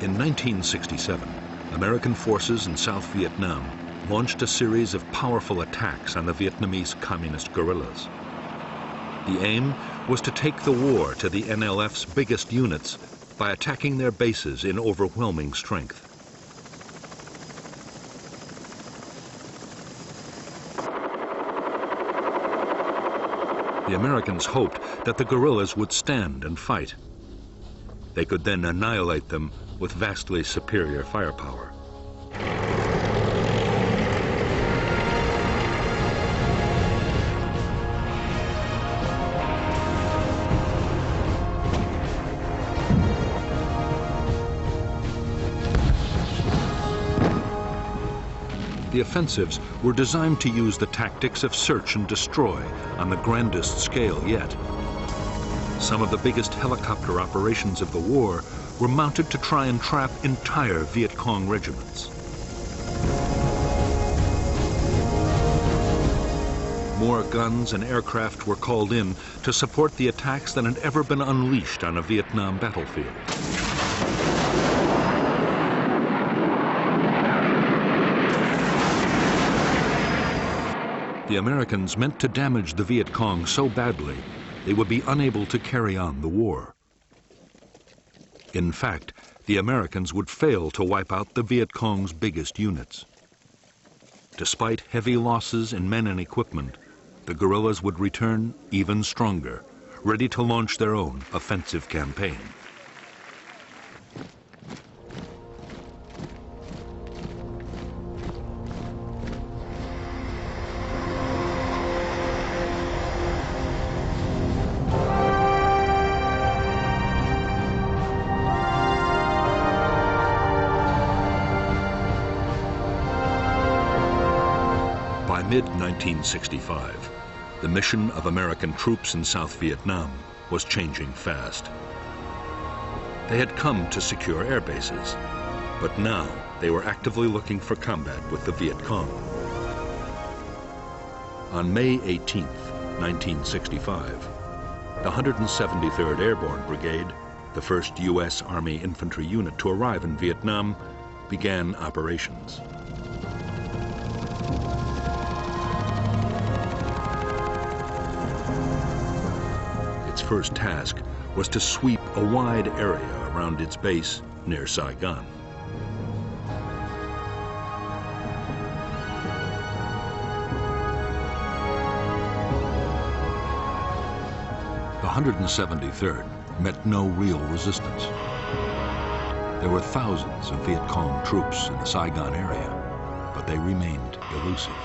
In 1967, American forces in South Vietnam launched a series of powerful attacks on the Vietnamese communist guerrillas. The aim was to take the war to the NLF's biggest units by attacking their bases in overwhelming strength. The Americans hoped that the guerrillas would stand and fight. They could then annihilate them with vastly superior firepower. The offensives were designed to use the tactics of search and destroy on the grandest scale yet. Some of the biggest helicopter operations of the war were mounted to try and trap entire Viet Cong regiments. More guns and aircraft were called in to support the attacks than had ever been unleashed on a Vietnam battlefield. The Americans meant to damage the Viet Cong so badly they would be unable to carry on the war. In fact, the Americans would fail to wipe out the Viet Cong's biggest units. Despite heavy losses in men and equipment, the guerrillas would return even stronger, ready to launch their own offensive campaign. By mid-1965, the mission of American troops in South Vietnam was changing fast. They had come to secure air bases, but now they were actively looking for combat with the Viet Cong. On May 18, 1965, the 173rd Airborne Brigade, the first U.S. Army infantry unit to arrive in Vietnam, began operations. Its first task was to sweep a wide area around its base near Saigon. The 173rd met no real resistance. There were thousands of Viet Cong troops in the Saigon area, but they remained elusive.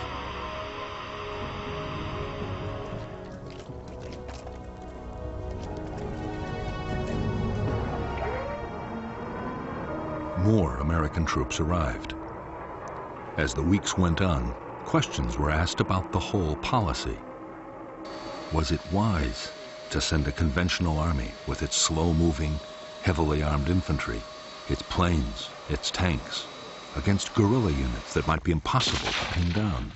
More American troops arrived. As the weeks went on, questions were asked about the whole policy. Was it wise to send a conventional army with its slow-moving, heavily armed infantry, its planes, its tanks, against guerrilla units that might be impossible to pin down?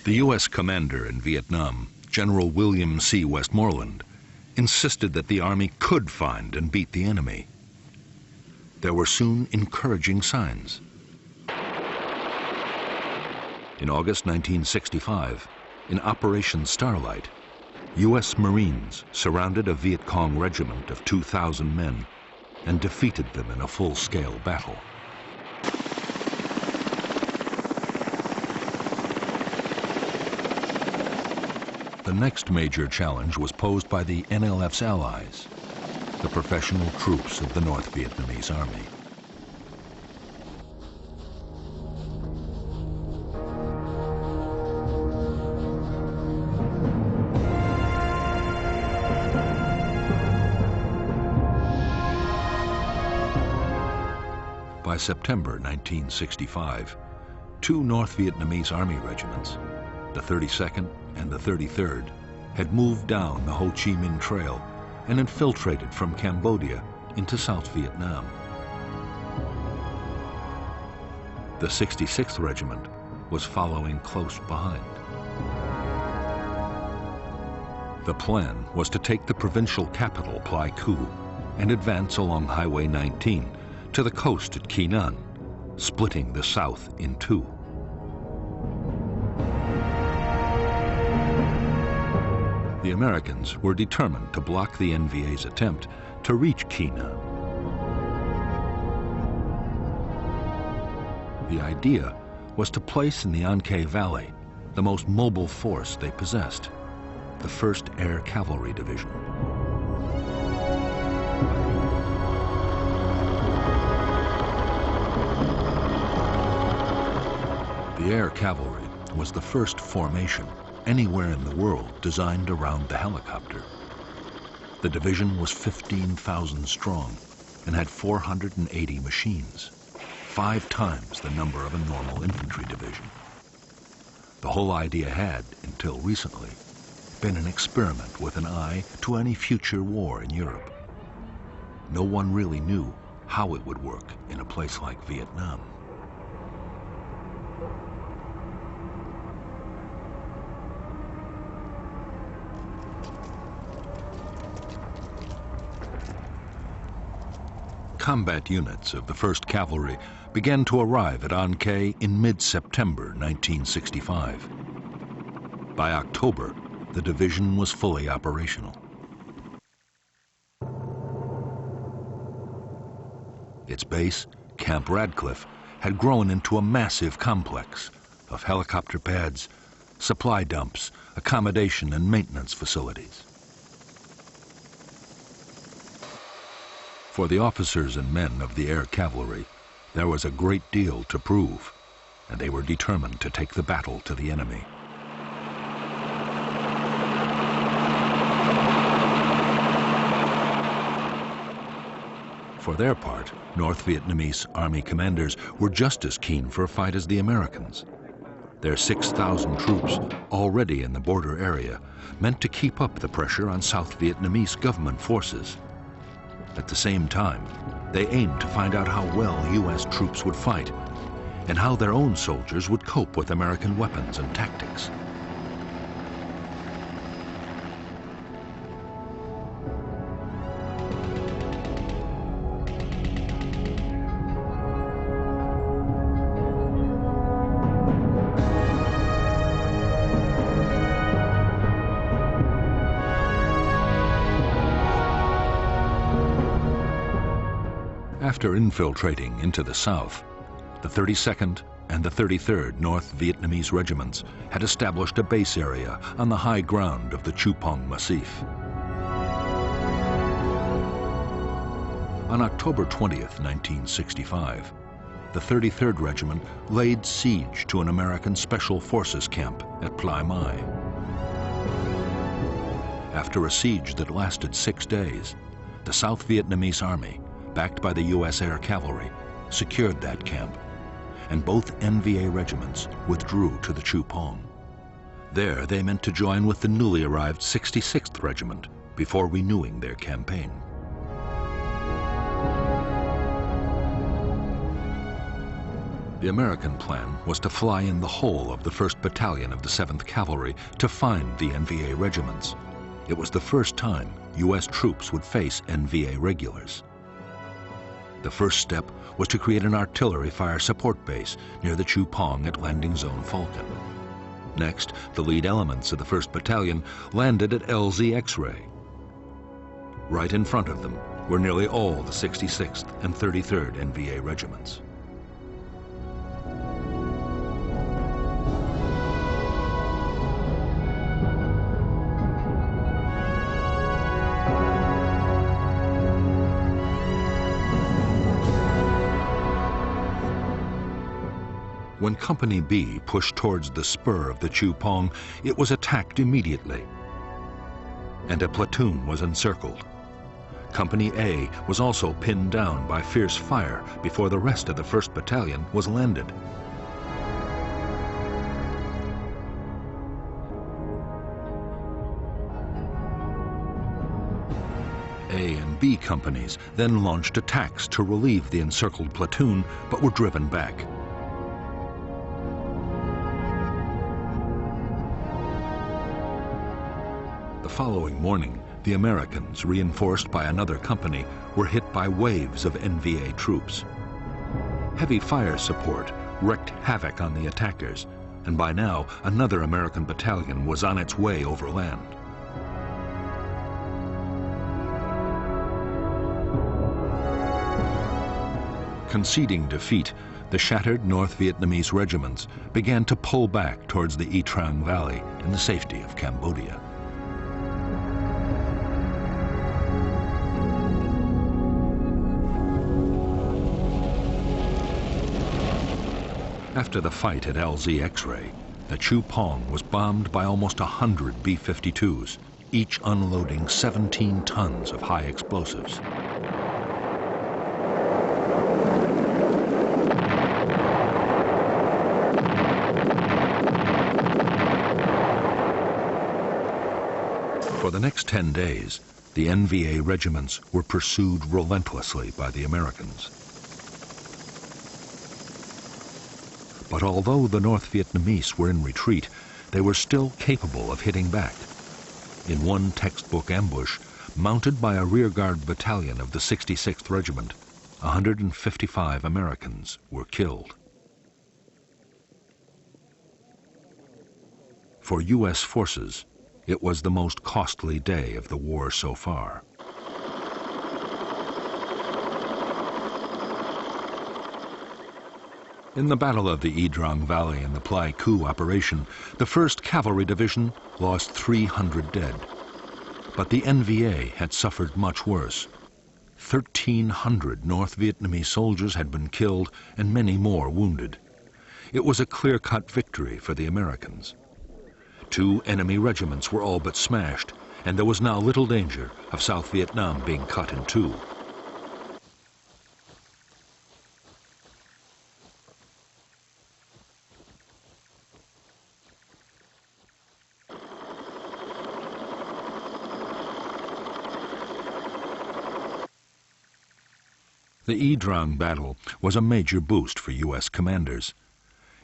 The U.S. commander in Vietnam, General William C. Westmoreland, insisted that the Army could find and beat the enemy. There were soon encouraging signs. In August 1965, in Operation Starlight, U.S. Marines surrounded a Viet Cong regiment of 2,000 men and defeated them in a full-scale battle. The next major challenge was posed by the NLF's allies, the professional troops of the North Vietnamese Army. By September 1965, two North Vietnamese Army regiments, the 32nd and the 33rd, had moved down the Ho Chi Minh Trail and infiltrated from Cambodia into South Vietnam. The 66th Regiment was following close behind. The plan was to take the provincial capital, Pleiku, and advance along Highway 19 to the coast at Quy Nhon, splitting the south in two. The Americans were determined to block the NVA's attempt to reach Quy Nhon. The idea was to place in the An-Khe Valley the most mobile force they possessed, the 1st Air Cavalry Division. The Air Cavalry was the first formation anywhere in the world designed around the helicopter. The division was 15,000 strong and had 480 machines, 5 times the number of a normal infantry division. The whole idea had, until recently, been an experiment with an eye to any future war in Europe. No one really knew how it would work in a place like Vietnam. Combat units of the 1st Cavalry began to arrive at An-Khe in mid-September 1965. By October, the division was fully operational. Its base, Camp Radcliffe, had grown into a massive complex of helicopter pads, supply dumps, accommodation and maintenance facilities. For the officers and men of the Air Cavalry, there was a great deal to prove, and they were determined to take the battle to the enemy. For their part, North Vietnamese Army commanders were just as keen for a fight as the Americans. Their 6,000 troops, already in the border area, meant to keep up the pressure on South Vietnamese government forces. At the same time, they aimed to find out how well U.S. troops would fight and how their own soldiers would cope with American weapons and tactics. After infiltrating into the south, the 32nd and the 33rd North Vietnamese regiments had established a base area on the high ground of the Chupong Massif. On October 20th, 1965, the 33rd Regiment laid siege to an American Special Forces camp at Plai Mai. After a siege that lasted 6 days, the South Vietnamese Army, backed by the U.S. Air Cavalry, secured that camp, and both NVA regiments withdrew to the Chupong. There they meant to join with the newly arrived 66th Regiment before renewing their campaign. The American plan was to fly in the whole of the 1st Battalion of the 7th Cavalry to find the NVA regiments. It was the first time U.S. troops would face NVA regulars. The first step was to create an artillery fire support base near the Chupong at Landing Zone Falcon. Next, the lead elements of the 1st Battalion landed at LZ X-Ray. Right in front of them were nearly all the 66th and 33rd NVA regiments. When Company B pushed towards the spur of the Chupong, it was attacked immediately, and a platoon was encircled. Company A was also pinned down by fierce fire before the rest of the 1st Battalion was landed. A and B companies then launched attacks to relieve the encircled platoon, but were driven back. The following morning, the Americans, reinforced by another company, were hit by waves of NVA troops. Heavy fire support wreaked havoc on the attackers, and by now another American battalion was on its way overland. Conceding defeat, the shattered North Vietnamese regiments began to pull back towards the Y Trang Valley in the safety of Cambodia. After the fight at LZ X-Ray, the Chu Pong was bombed by almost 100 B-52s, each unloading 17 tons of high explosives. For the next 10 days, the NVA regiments were pursued relentlessly by the Americans. But although the North Vietnamese were in retreat, they were still capable of hitting back. In one textbook ambush, mounted by a rearguard battalion of the 66th Regiment, 155 Americans were killed. For U.S. forces, it was the most costly day of the war so far. In the Battle of the Y Trang Valley and the Pleiku operation, the 1st Cavalry Division lost 300 dead. But the NVA had suffered much worse. 1,300 North Vietnamese soldiers had been killed and many more wounded. It was a clear-cut victory for the Americans. 2 enemy regiments were all but smashed, and there was now little danger of South Vietnam being cut in two. The Y Trang battle was a major boost for U.S. commanders.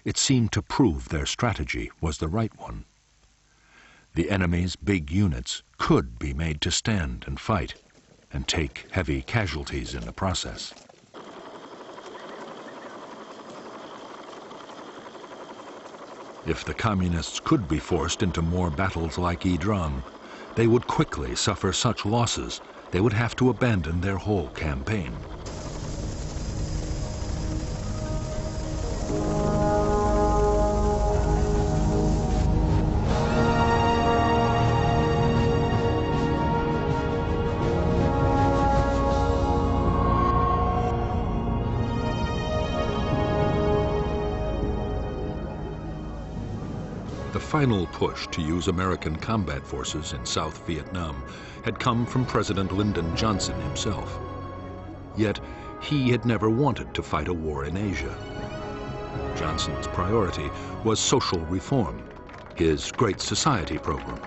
It seemed to prove their strategy was the right one. The enemy's big units could be made to stand and fight, and take heavy casualties in the process. If the Communists could be forced into more battles like Y Trang, they would quickly suffer such losses they would have to abandon their whole campaign. The final push to use American combat forces in South Vietnam had come from President Lyndon Johnson himself. Yet, he had never wanted to fight a war in Asia. Johnson's priority was social reform, his Great Society program,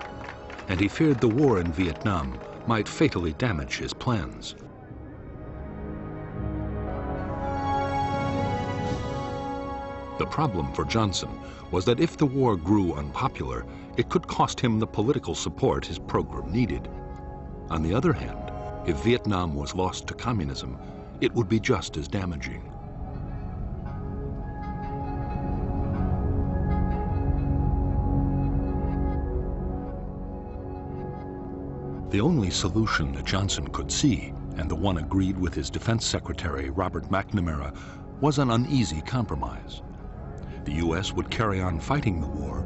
and he feared the war in Vietnam might fatally damage his plans. The problem for Johnson was that if the war grew unpopular, it could cost him the political support his program needed. On the other hand, if Vietnam was lost to communism, it would be just as damaging. The only solution that Johnson could see, and the one agreed with his Defense Secretary Robert McNamara, was an uneasy compromise. The U.S. would carry on fighting the war,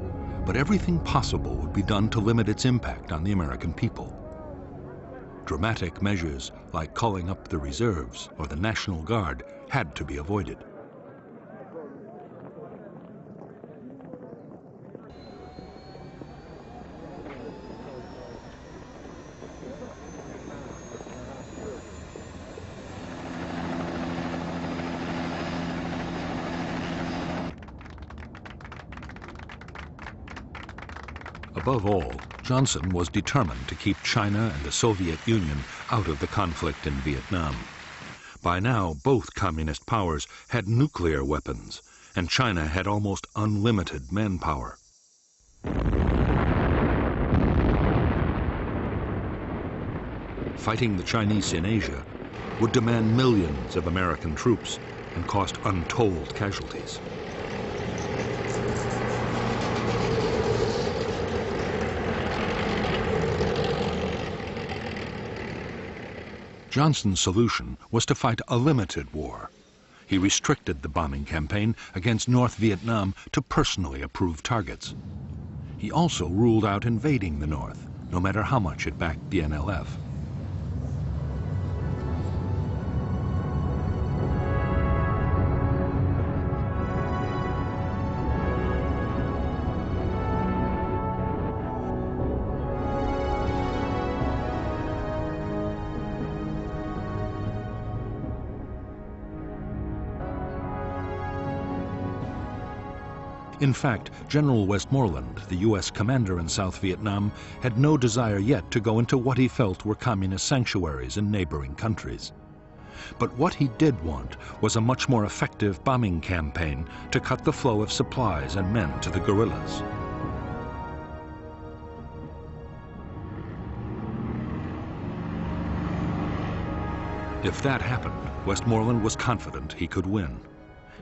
but everything possible would be done to limit its impact on the American people. Dramatic measures like calling up the reserves or the National Guard had to be avoided. Above all, Johnson was determined to keep China and the Soviet Union out of the conflict in Vietnam. By now, both communist powers had nuclear weapons, and China had almost unlimited manpower. fighting the Chinese in Asia, would demand millions of American troops and cost untold casualties. Johnson's solution was to fight a limited war. He restricted the bombing campaign against North Vietnam to personally approved targets. He also ruled out invading the North, no matter how much it backed the NLF. In fact, General Westmoreland, the U.S. commander in South Vietnam, had no desire yet to go into what he felt were communist sanctuaries in neighboring countries. But what he did want was a much more effective bombing campaign to cut the flow of supplies and men to the guerrillas. If that happened, Westmoreland was confident he could win.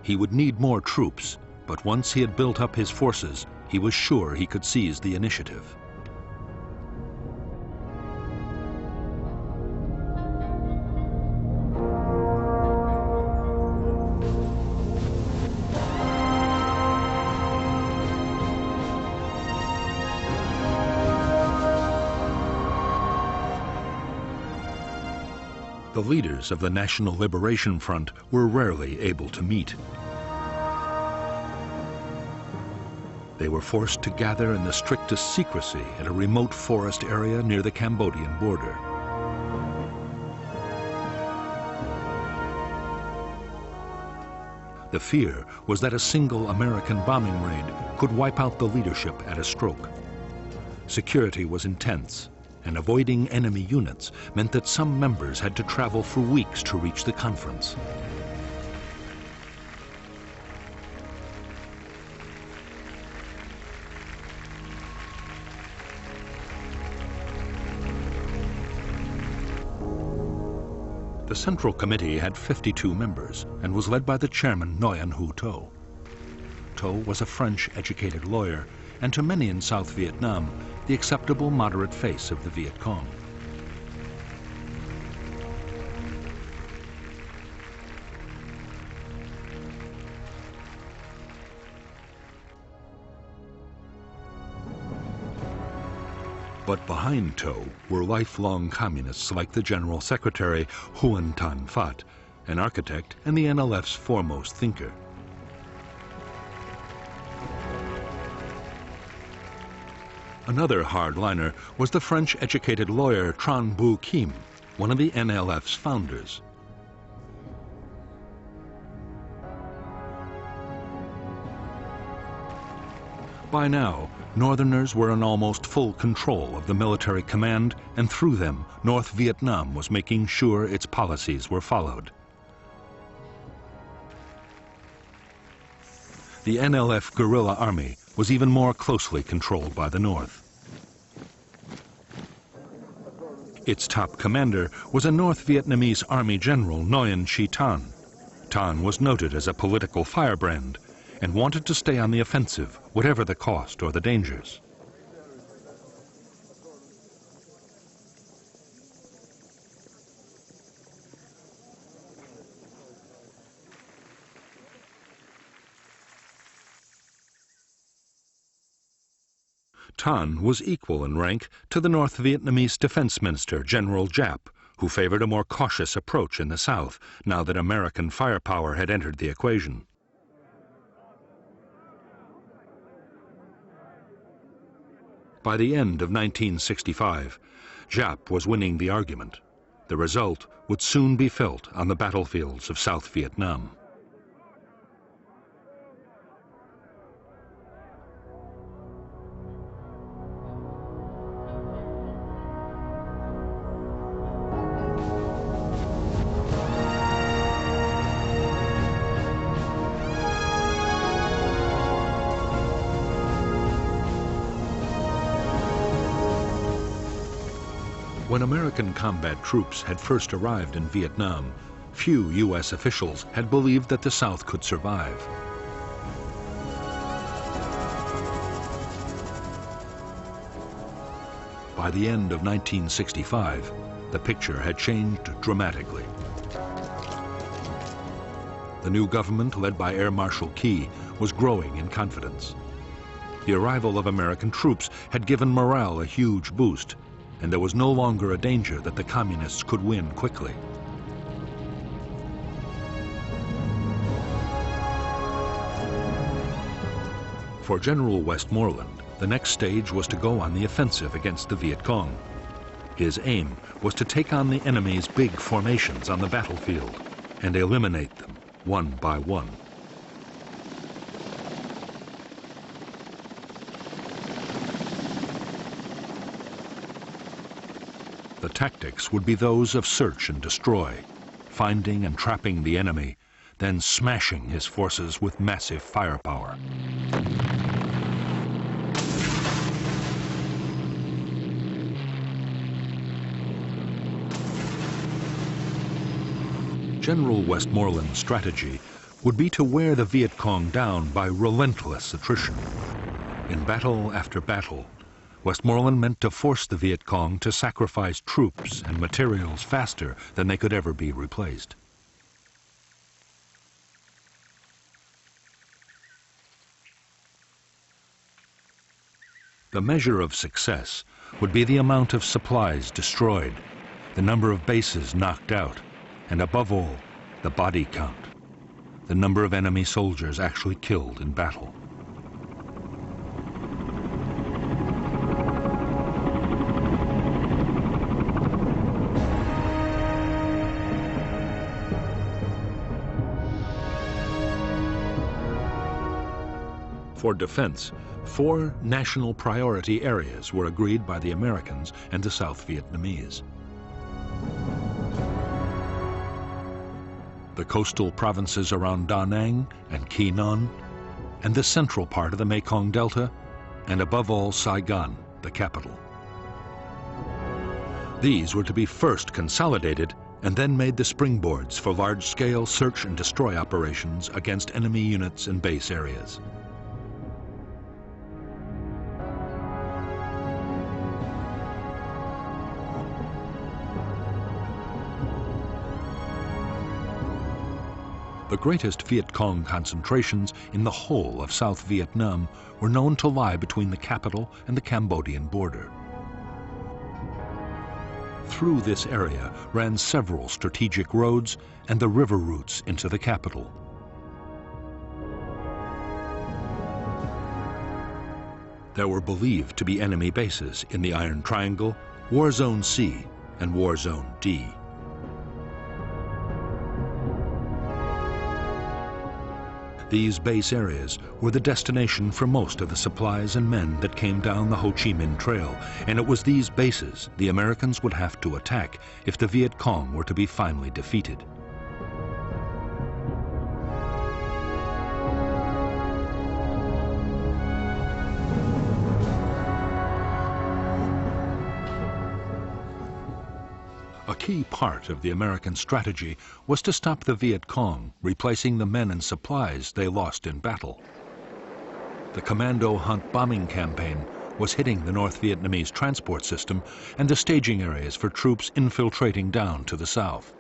He would need more troops, but once he had built up his forces, he was sure he could seize the initiative. The leaders of the National Liberation Front were rarely able to meet. They were forced to gather in the strictest secrecy at a remote forest area near the Cambodian border. The fear was that a single American bombing raid could wipe out the leadership at a stroke. Security was intense, and avoiding enemy units meant that some members had to travel for weeks to reach the conference. The Central Committee had 52 members and was led by the chairman, Nguyen Hue To. To was a French-educated lawyer and to many in South Vietnam, the acceptable moderate face of the Viet Cong. But behind To were lifelong communists like the General Secretary Huon Tan Phat, an architect and the NLF's foremost thinker. Another hardliner was the French-educated lawyer Tran Bu Kim, one of the NLF's founders. By now, Northerners were in almost full control of the military command, and through them, North Vietnam was making sure its policies were followed. The NLF guerrilla army was even more closely controlled by the North. Its top commander was a North Vietnamese Army General Nguyen Chi Thanh. Thanh was noted as a political firebrand and wanted to stay on the offensive, whatever the cost or the dangers. Thanh was equal in rank to the North Vietnamese Defense Minister, General Giap, who favored a more cautious approach in the South, now that American firepower had entered the equation. By the end of 1965, Giap was winning the argument. The result would soon be felt on the battlefields of South Vietnam. When American combat troops had first arrived in Vietnam, few U.S. officials had believed that the South could survive. By the end of 1965, the picture had changed dramatically. The new government, led by Air Marshal Key, was growing in confidence. The arrival of American troops had given morale a huge boost, and there was no longer a danger that the communists could win quickly. For General Westmoreland, the next stage was to go on the offensive against the Viet Cong. His aim was to take on the enemy's big formations on the battlefield and eliminate them one by one. The tactics would be those of search and destroy, finding and trapping the enemy, then smashing his forces with massive firepower. General Westmoreland's strategy would be to wear the Viet Cong down by relentless attrition. In battle after battle, Westmoreland meant to force the Viet Cong to sacrifice troops and materials faster than they could ever be replaced. The measure of success would be the amount of supplies destroyed, the number of bases knocked out, and above all, the body count, the number of enemy soldiers actually killed in battle. For defense, 4 national priority areas were agreed by the Americans and the South Vietnamese. The coastal provinces around Da Nang and Quy Nhon, and the central part of the Mekong Delta, and above all Saigon, the capital. These were to be first consolidated and then made the springboards for large-scale search and destroy operations against enemy units and base areas. The greatest Viet Cong concentrations in the whole of South Vietnam were known to lie between the capital and the Cambodian border. Through this area ran several strategic roads and the river routes into the capital. There were believed to be enemy bases in the Iron Triangle, War Zone C, and War Zone D. These base areas were the destination for most of the supplies and men that came down the Ho Chi Minh Trail, and it was these bases the Americans would have to attack if the Viet Cong were to be finally defeated. A key part of the American strategy was to stop the Viet Cong, replacing the men and supplies they lost in battle. The Commando Hunt bombing campaign was hitting the North Vietnamese transport system and the staging areas for troops infiltrating down to the south.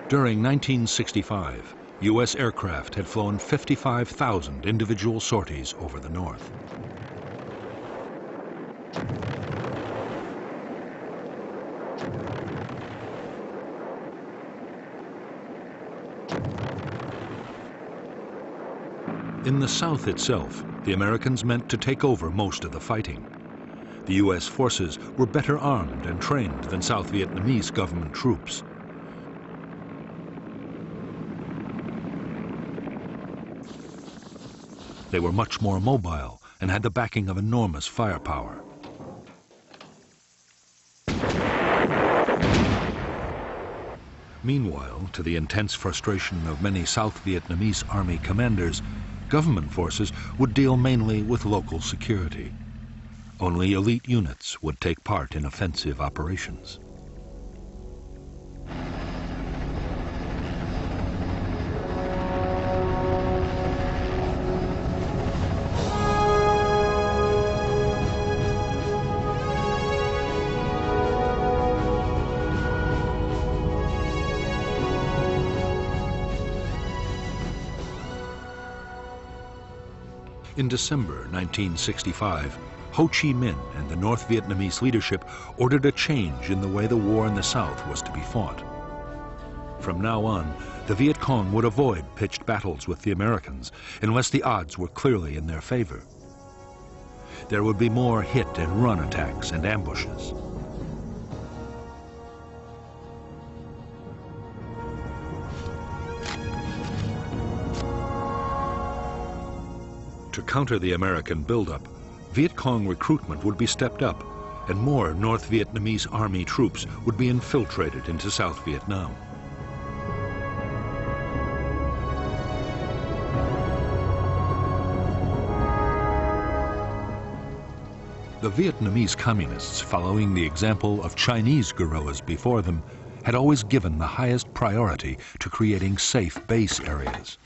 During 1965, U.S. aircraft had flown 55,000 individual sorties over the north. In the South itself, the Americans meant to take over most of the fighting. The U.S. forces were better armed and trained than South Vietnamese government troops. They were much more mobile and had the backing of enormous firepower. Meanwhile, to the intense frustration of many South Vietnamese army commanders, Government forces would deal mainly with local security. Only elite units would take part in offensive operations. In December 1965, Ho Chi Minh and the North Vietnamese leadership ordered a change in the way the war in the South was to be fought. From now on, the Viet Cong would avoid pitched battles with the Americans unless the odds were clearly in their favor. There would be more hit-and-run attacks and ambushes. To counter the American buildup, Viet Cong recruitment would be stepped up, and more North Vietnamese army troops would be infiltrated into South Vietnam. The Vietnamese communists, following the example of Chinese guerrillas before them, had always given the highest priority to creating safe base areas.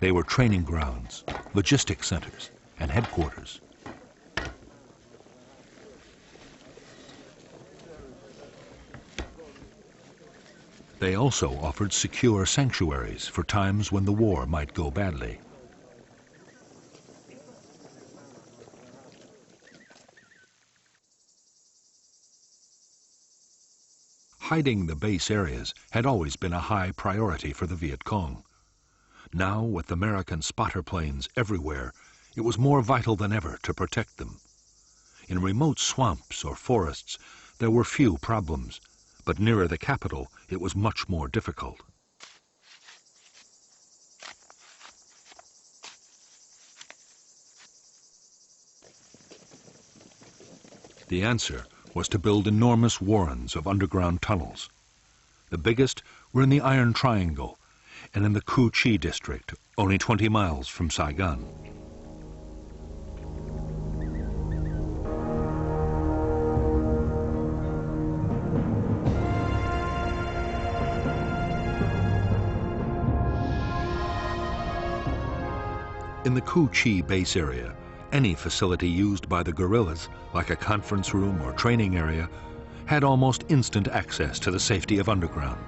They were training grounds, logistic centers, and headquarters. They also offered secure sanctuaries for times when the war might go badly. Hiding the base areas had always been a high priority for the Viet Cong. Now, with American spotter planes everywhere, it was more vital than ever to protect them. In remote swamps or forests, there were few problems, but nearer the capital, it was much more difficult. The answer was to build enormous warrens of underground tunnels. The biggest were in the Iron Triangle and in the Cu Chi district, only 20 miles from Saigon. In the Cu Chi base area, any facility used by the guerrillas, like a conference room or training area, had almost instant access to the safety of underground.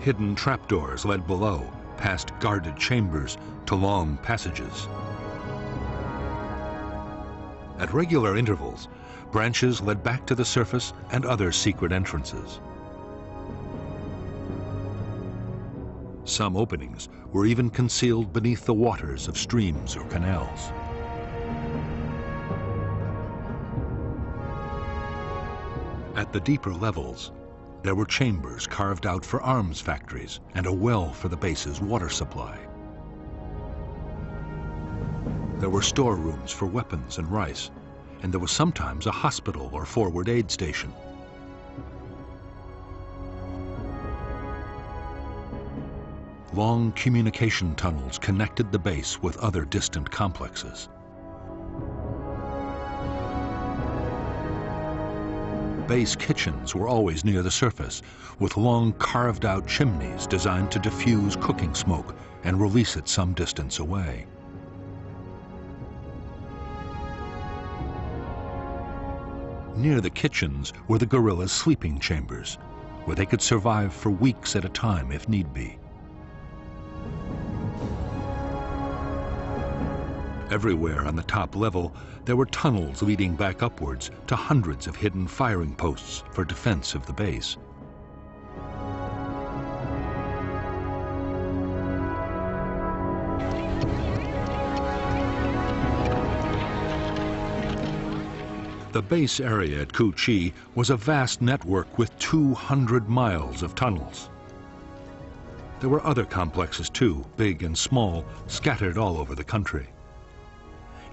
Hidden trapdoors led below, past guarded chambers to long passages. At regular intervals, branches led back to the surface and other secret entrances. Some openings were even concealed beneath the waters of streams or canals. At the deeper levels, there were chambers carved out for arms factories and a well for the base's water supply. There were storerooms for weapons and rice, and there was sometimes a hospital or forward aid station. Long communication tunnels connected the base with other distant complexes. Base kitchens were always near the surface, with long carved-out chimneys designed to diffuse cooking smoke and release it some distance away. Near the kitchens were the guerrillas' sleeping chambers, where they could survive for weeks at a time if need be. Everywhere on the top level, there were tunnels leading back upwards to hundreds of hidden firing posts for defense of the base. The base area at Cu Chi was a vast network with 200 miles of tunnels. There were other complexes too, big and small, scattered all over the country.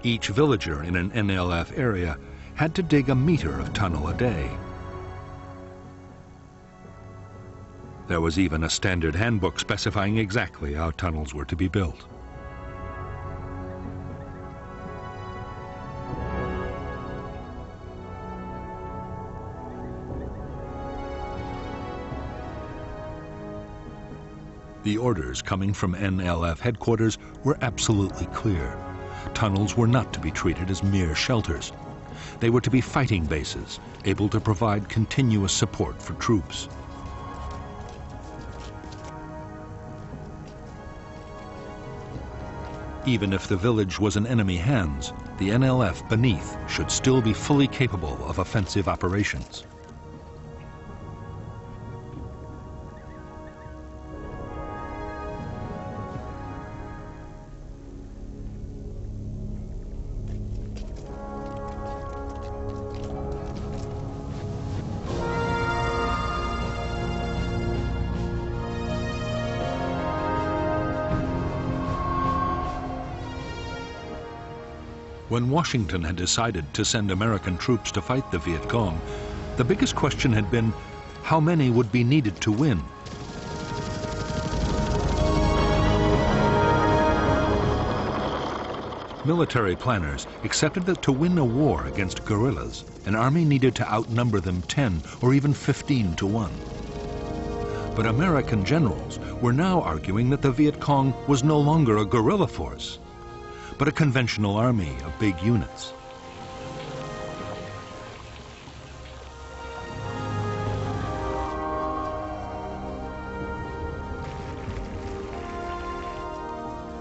Each villager in an NLF area had to dig a meter of tunnel a day. There was even a standard handbook specifying exactly how tunnels were to be built. The orders coming from NLF headquarters were absolutely clear. Tunnels were not to be treated as mere shelters. They were to be fighting bases, able to provide continuous support for troops. Even if the village was in enemy hands, the NLF beneath should still be fully capable of offensive operations. When Washington had decided to send American troops to fight the Viet Cong, the biggest question had been how many would be needed to win. Military planners accepted that to win a war against guerrillas, an army needed to outnumber them 10 or even 15 to 1. But American generals were now arguing that the Viet Cong was no longer a guerrilla force, but a conventional army of big units.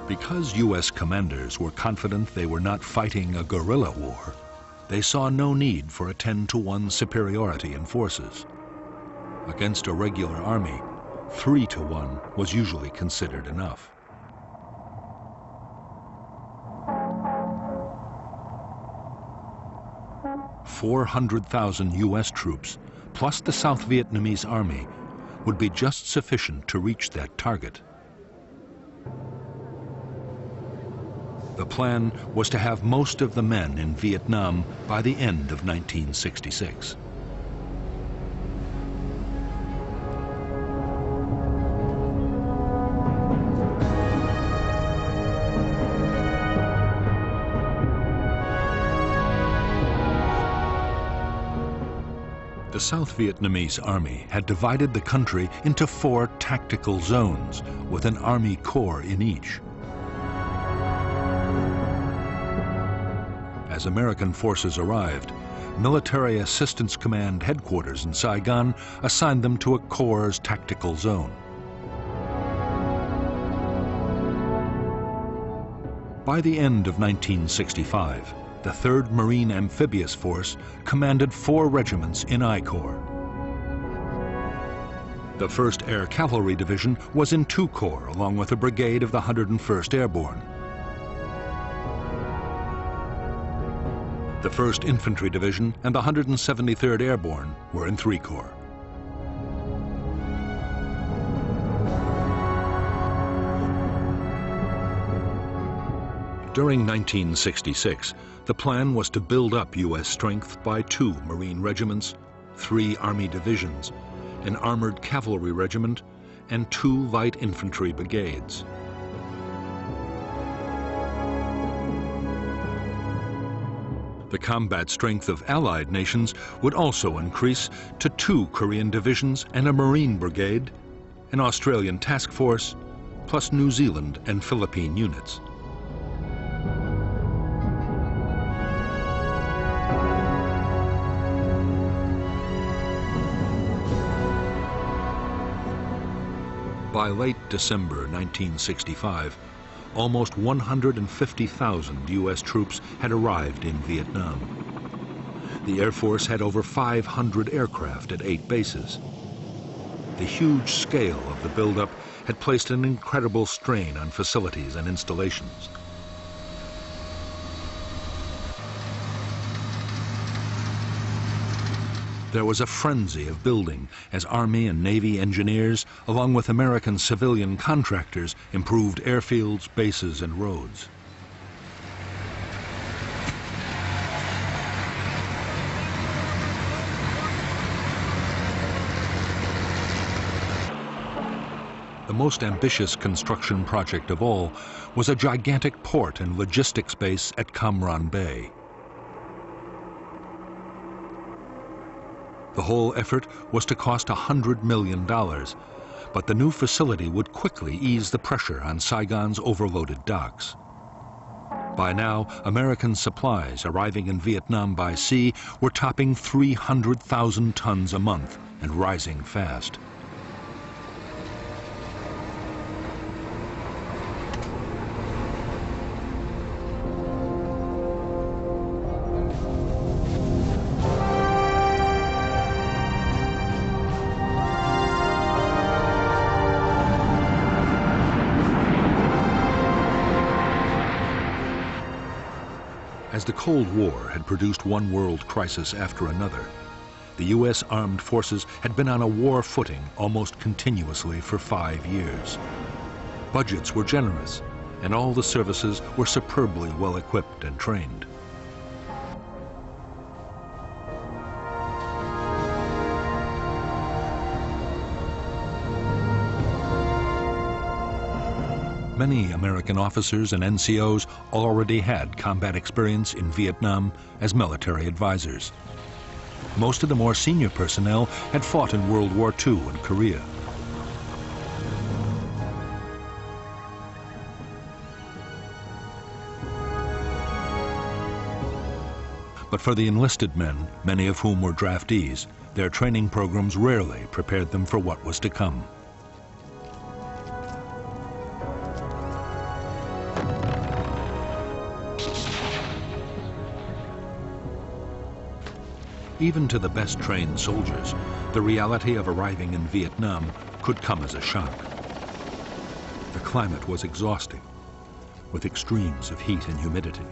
Because U.S. commanders were confident they were not fighting a guerrilla war, they saw no need for a 10-to-1 superiority in forces. Against a regular army, 3-to-1 was usually considered enough. $400,000 U.S. troops, plus the South Vietnamese army, would be just sufficient to reach that target. The plan was to have most of the men in Vietnam by the end of 1966. The South Vietnamese army had divided the country into 4 tactical zones, with an army corps in each. As American forces arrived, Military Assistance Command headquarters in Saigon assigned them to a corps' tactical zone. By the end of 1965, the 3rd Marine Amphibious Force commanded 4 regiments in I Corps. The 1st Air Cavalry Division was in II Corps, along with a brigade of the 101st Airborne. The 1st Infantry Division and the 173rd Airborne were in III Corps. During 1966, the plan was to build up U.S. strength by 2 Marine regiments, 3 Army divisions, an armored cavalry regiment, and 2 light infantry brigades. The combat strength of Allied nations would also increase to 2 Korean divisions and a Marine brigade, an Australian task force, plus New Zealand and Philippine units. By late December 1965, almost 150,000 U.S. troops had arrived in Vietnam. The Air Force had over 500 aircraft at 8 bases. The huge scale of the buildup had placed an incredible strain on facilities and installations. There was a frenzy of building as Army and Navy engineers, along with American civilian contractors, improved airfields, bases, and roads. The most ambitious construction project of all was a gigantic port and logistics base at Cam Ranh Bay. The whole effort was to cost $100 million, but the new facility would quickly ease the pressure on Saigon's overloaded docks. By now, American supplies arriving in Vietnam by sea were topping 300,000 tons a month and rising fast. As the Cold War had produced one world crisis after another, the U.S. armed forces had been on a war footing almost continuously for 5 years. Budgets were generous, and all the services were superbly well equipped and trained. Many American officers and NCOs already had combat experience in Vietnam as military advisors. Most of the more senior personnel had fought in World War II and Korea. But for the enlisted men, many of whom were draftees, their training programs rarely prepared them for what was to come. Even to the best trained soldiers, the reality of arriving in Vietnam could come as a shock. The climate was exhausting, with extremes of heat and humidity.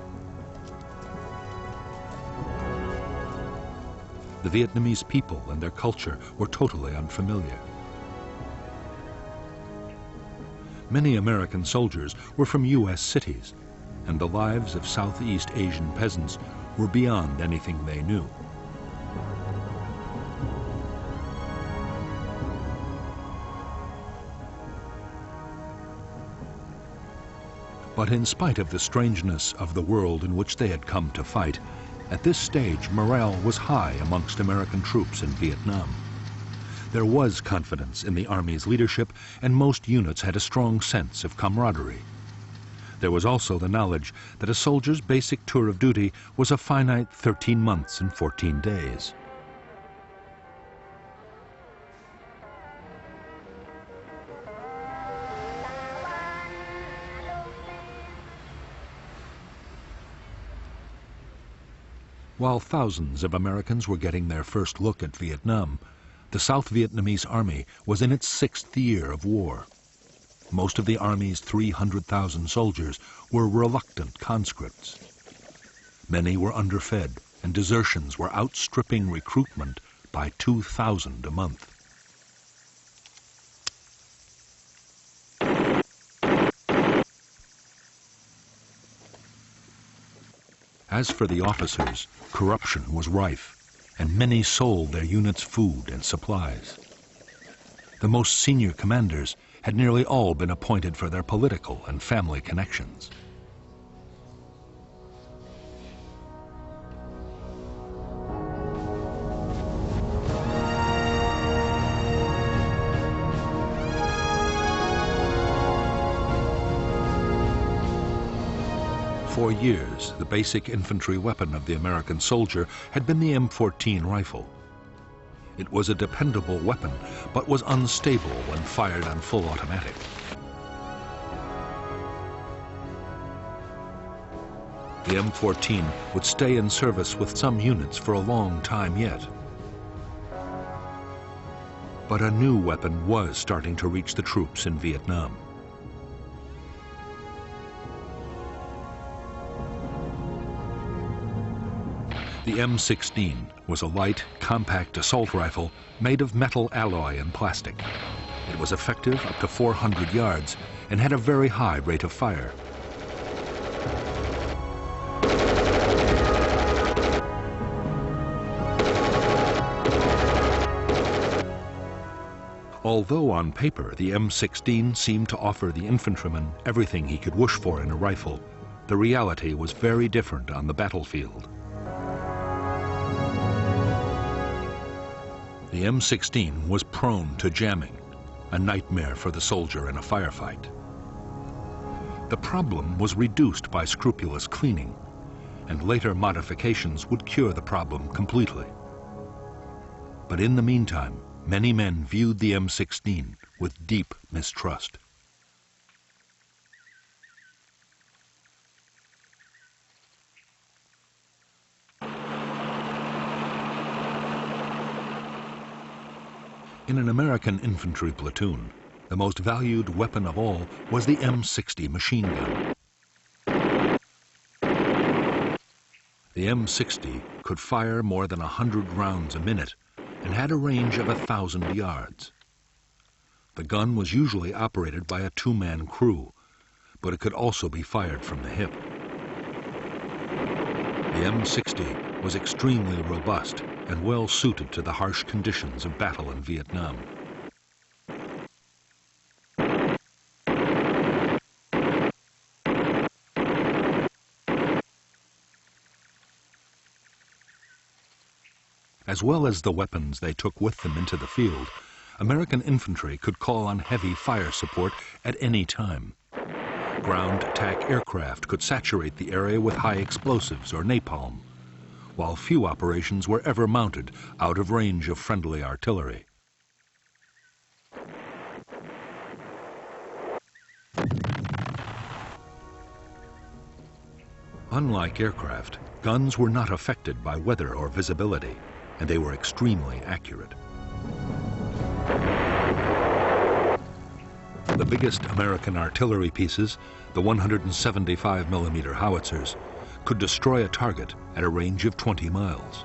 The Vietnamese people and their culture were totally unfamiliar. Many American soldiers were from U.S. cities, and the lives of Southeast Asian peasants were beyond anything they knew. But in spite of the strangeness of the world in which they had come to fight, at this stage morale was high amongst American troops in Vietnam. There was confidence in the Army's leadership, and most units had a strong sense of camaraderie. There was also the knowledge that a soldier's basic tour of duty was a finite 13 months and 14 days. While thousands of Americans were getting their first look at Vietnam, the South Vietnamese Army was in its 6th year of war. Most of the Army's 300,000 soldiers were reluctant conscripts. Many were underfed, and desertions were outstripping recruitment by 2,000 a month. As for the officers, corruption was rife, and many sold their units food and supplies. The most senior commanders had nearly all been appointed for their political and family connections. For years, the basic infantry weapon of the American soldier had been the M14 rifle. It was a dependable weapon, but was unstable when fired on full automatic. The M14 would stay in service with some units for a long time yet. But a new weapon was starting to reach the troops in Vietnam. The M16 was a light, compact assault rifle made of metal alloy and plastic. It was effective up to 400 yards and had a very high rate of fire. Although on paper the M16 seemed to offer the infantryman everything he could wish for in a rifle, the reality was very different on the battlefield. The M16 was prone to jamming, a nightmare for the soldier in a firefight. The problem was reduced by scrupulous cleaning, and later modifications would cure the problem completely. But in the meantime, many men viewed the M16 with deep mistrust. In an American infantry platoon, the most valued weapon of all was the M60 machine gun. The M60 could fire more than 100 rounds a minute and had a range of 1,000 yards. The gun was usually operated by a two-man crew, but it could also be fired from the hip. The M60 was extremely robust and well suited to the harsh conditions of battle in Vietnam. As well as the weapons they took with them into the field, American infantry could call on heavy fire support at any time. Ground attack aircraft could saturate the area with high explosives or napalm, while few operations were ever mounted out of range of friendly artillery. Unlike aircraft, guns were not affected by weather or visibility, and they were extremely accurate. The biggest American artillery pieces, the 175mm howitzers, could destroy a target at a range of 20 miles.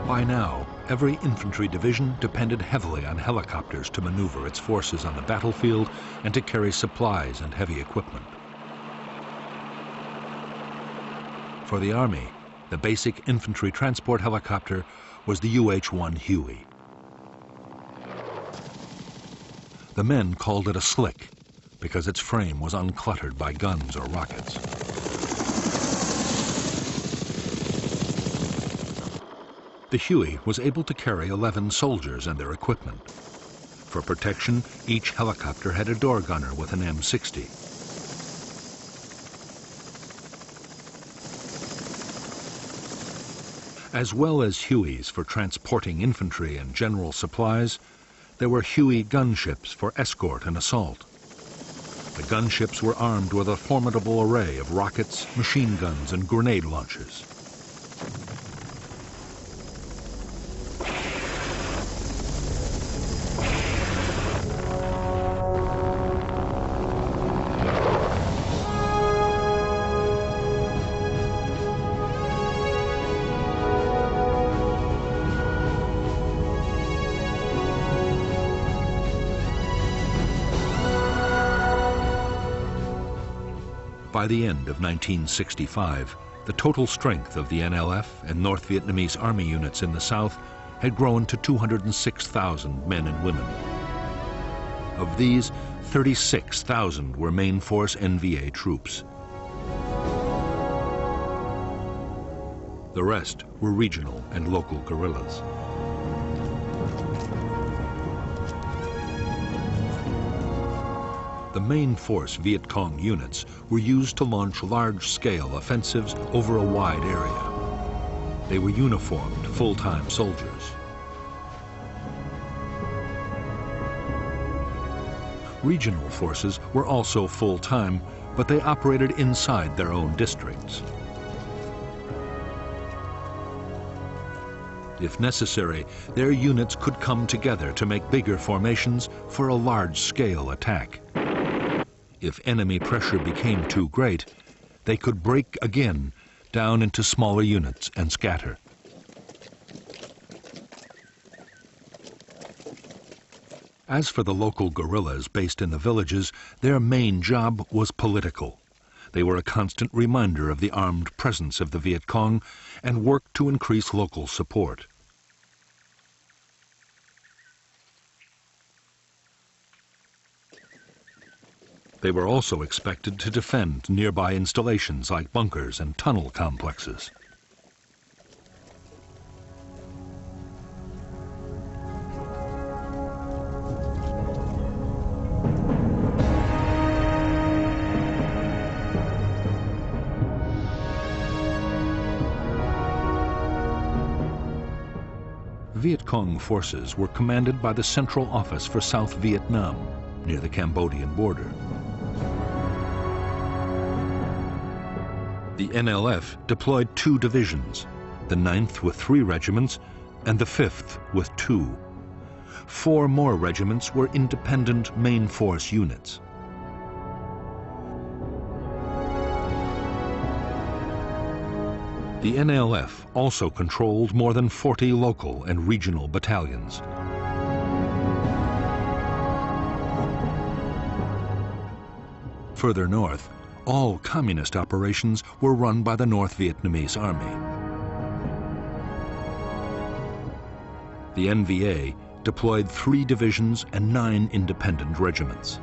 By now, every infantry division depended heavily on helicopters to maneuver its forces on the battlefield and to carry supplies and heavy equipment. For the Army, the basic infantry transport helicopter was the UH-1 Huey. The men called it a slick because its frame was uncluttered by guns or rockets. The Huey was able to carry 11 soldiers and their equipment. For protection, each helicopter had a door gunner with an M60. As well as Hueys for transporting infantry and general supplies, there were Huey gunships for escort and assault. The gunships were armed with a formidable array of rockets, machine guns, and grenade launchers. By the end of 1965, the total strength of the NLF and North Vietnamese Army units in the South had grown to 206,000 men and women. Of these, 36,000 were main force NVA troops. The rest were regional and local guerrillas. The main force Viet Cong units were used to launch large-scale offensives over a wide area. They were uniformed, full-time soldiers. Regional forces were also full-time, but they operated inside their own districts. If necessary, their units could come together to make bigger formations for a large-scale attack. If enemy pressure became too great, they could break again down into smaller units and scatter. As for the local guerrillas based in the villages, their main job was political. They were a constant reminder of the armed presence of the Viet Cong and worked to increase local support. They were also expected to defend nearby installations like bunkers and tunnel complexes. Viet Cong forces were commanded by the Central Office for South Vietnam, near the Cambodian border. The NLF deployed 2 divisions, the 9th with 3 regiments and the 5th with 2. 4 more regiments were independent main force units. The NLF also controlled more than 40 local and regional battalions. Further north, all communist operations were run by the North Vietnamese Army. The NVA deployed 3 divisions and 9 independent regiments.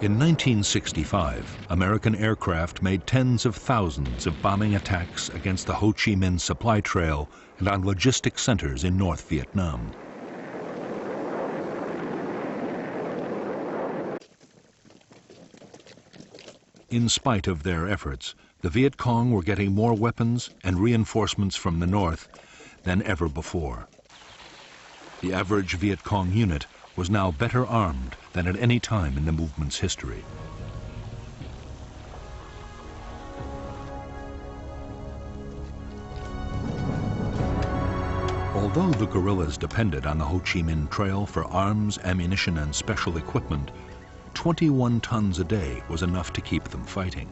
In 1965, American aircraft made tens of thousands of bombing attacks against the Ho Chi Minh supply trail and on logistic centers in North Vietnam. In spite of their efforts, the Viet Cong were getting more weapons and reinforcements from the north than ever before. The average Viet Cong unit was now better armed than at any time in the movement's history. Although the guerrillas depended on the Ho Chi Minh Trail for arms, ammunition, and special equipment, 21 tons a day was enough to keep them fighting.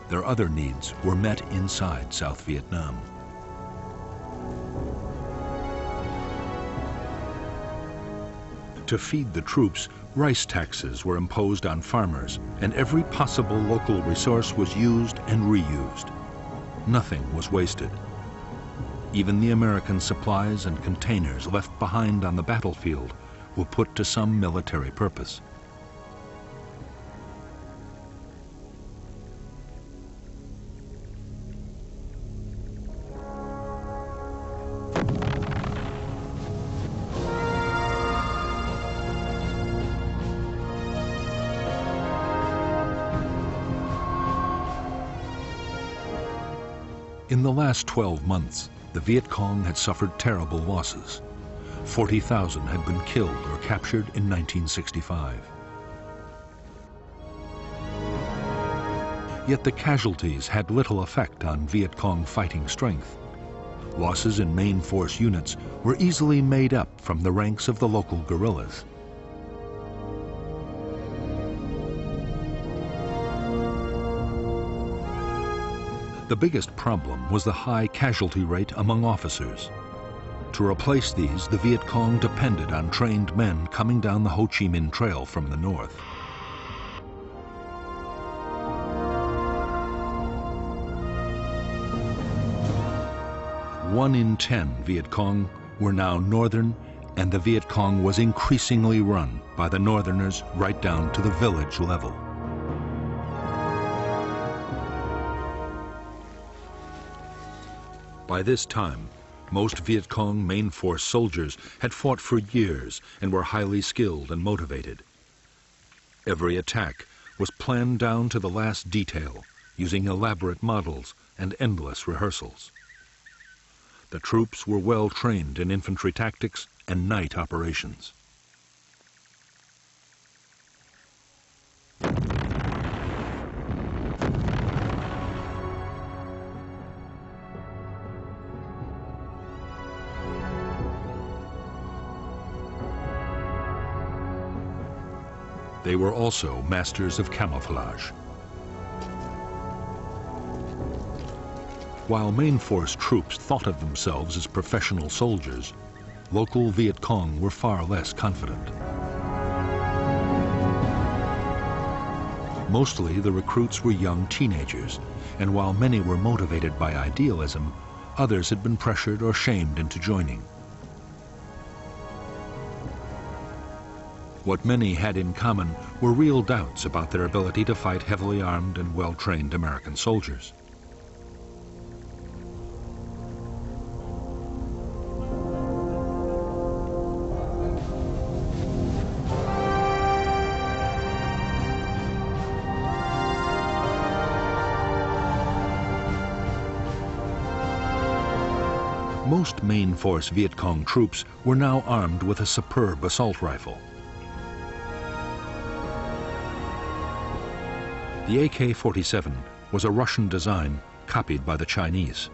Their other needs were met inside South Vietnam. To feed the troops, rice taxes were imposed on farmers, and every possible local resource was used and reused. Nothing was wasted. Even the American supplies and containers left behind on the battlefield were put to some military purpose. In the last 12 months, the Viet Cong had suffered terrible losses. 40,000 had been killed or captured in 1965. Yet the casualties had little effect on Viet Cong fighting strength. Losses in main force units were easily made up from the ranks of the local guerrillas. The biggest problem was the high casualty rate among officers. To replace these, the Viet Cong depended on trained men coming down the Ho Chi Minh Trail from the north. One in 10 Viet Cong were now northern, and the Viet Cong was increasingly run by the northerners right down to the village level. By this time, most Viet Cong main force soldiers had fought for years and were highly skilled and motivated. Every attack was planned down to the last detail, using elaborate models and endless rehearsals. The troops were well trained in infantry tactics and night operations. They were also masters of camouflage. While main force troops thought of themselves as professional soldiers, local Viet Cong were far less confident. Mostly the recruits were young teenagers, and while many were motivated by idealism, others had been pressured or shamed into joining. What many had in common were real doubts about their ability to fight heavily armed and well-trained American soldiers. Most main force Viet Cong troops were now armed with a superb assault rifle. The AK-47 was a Russian design copied by the Chinese.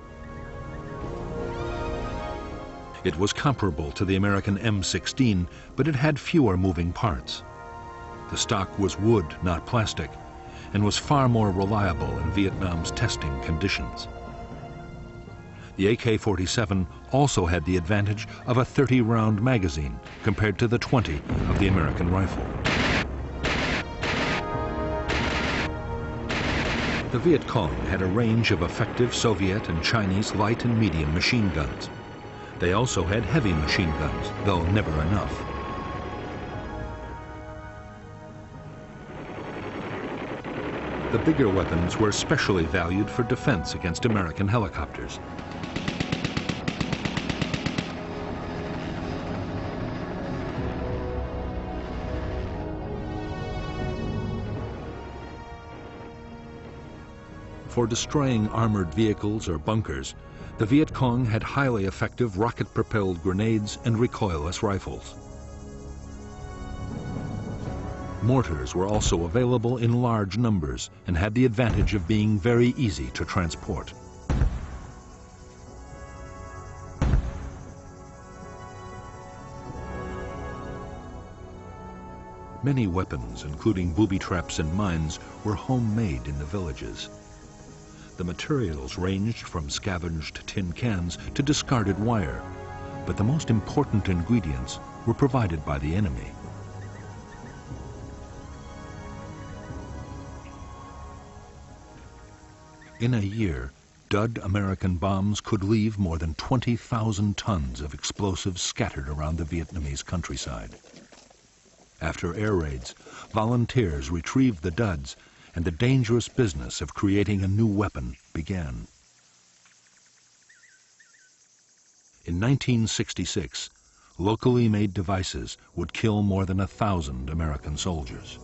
It was comparable to the American M16, but it had fewer moving parts. The stock was wood, not plastic, and was far more reliable in Vietnam's testing conditions. The AK-47 also had the advantage of a 30-round magazine compared to the 20 of the American rifle. The Viet Cong had a range of effective Soviet and Chinese light and medium machine guns. They also had heavy machine guns, though never enough. The bigger weapons were especially valued for defense against American helicopters. For destroying armored vehicles or bunkers, the Viet Cong had highly effective rocket-propelled grenades and recoilless rifles. Mortars were also available in large numbers and had the advantage of being very easy to transport. Many weapons, including booby traps and mines, were homemade in the villages. The materials ranged from scavenged tin cans to discarded wire, but the most important ingredients were provided by the enemy. In a year, dud American bombs could leave more than 20,000 tons of explosives scattered around the Vietnamese countryside. After air raids, volunteers retrieved the duds, and the dangerous business of creating a new weapon began. In 1966, locally made devices would kill more than 1,000 American soldiers.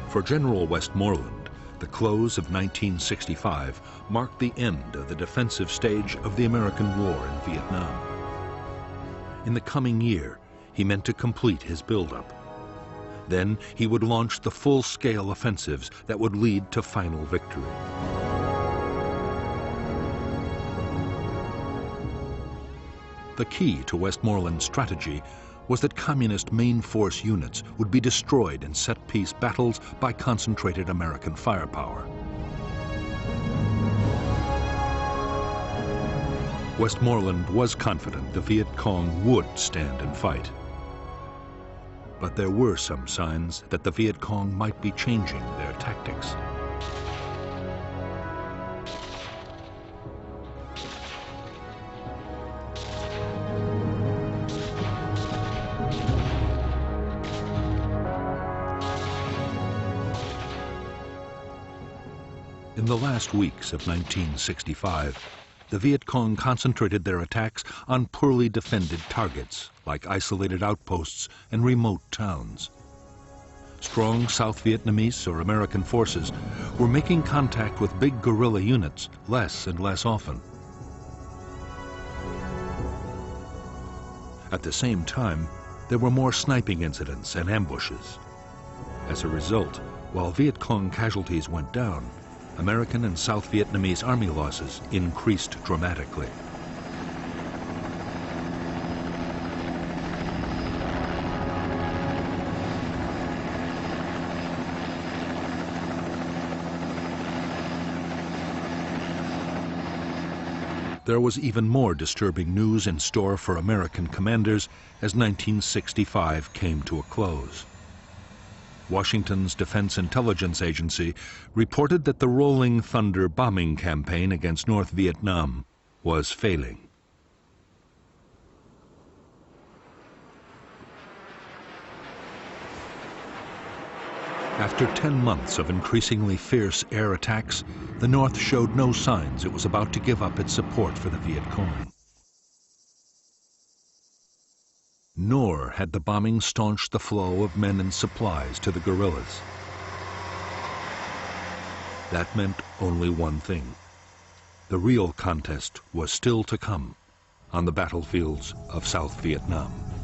For General Westmoreland, the close of 1965 marked the end of the defensive stage of the American war in Vietnam. In the coming year, he meant to complete his buildup. Then he would launch the full-scale offensives that would lead to final victory. The key to Westmoreland's strategy was that communist main force units would be destroyed in set-piece battles by concentrated American firepower. Westmoreland was confident the Viet Cong would stand and fight. But there were some signs that the Viet Cong might be changing their tactics. In the last weeks of 1965, the Viet Cong concentrated their attacks on poorly defended targets, like isolated outposts and remote towns. Strong South Vietnamese or American forces were making contact with big guerrilla units less and less often. At the same time, there were more sniping incidents and ambushes. As a result, While Viet Cong casualties went down, American and South Vietnamese army losses increased dramatically. There was even more disturbing news in store for American commanders as 1965 came to a close. Washington's Defense Intelligence Agency reported that the Rolling Thunder bombing campaign against North Vietnam was failing. After 10 months of increasingly fierce air attacks, the North showed no signs it was about to give up its support for the Viet Cong. Nor had the bombing staunched the flow of men and supplies to the guerrillas. That meant only one thing. The real contest was still to come on the battlefields of South Vietnam.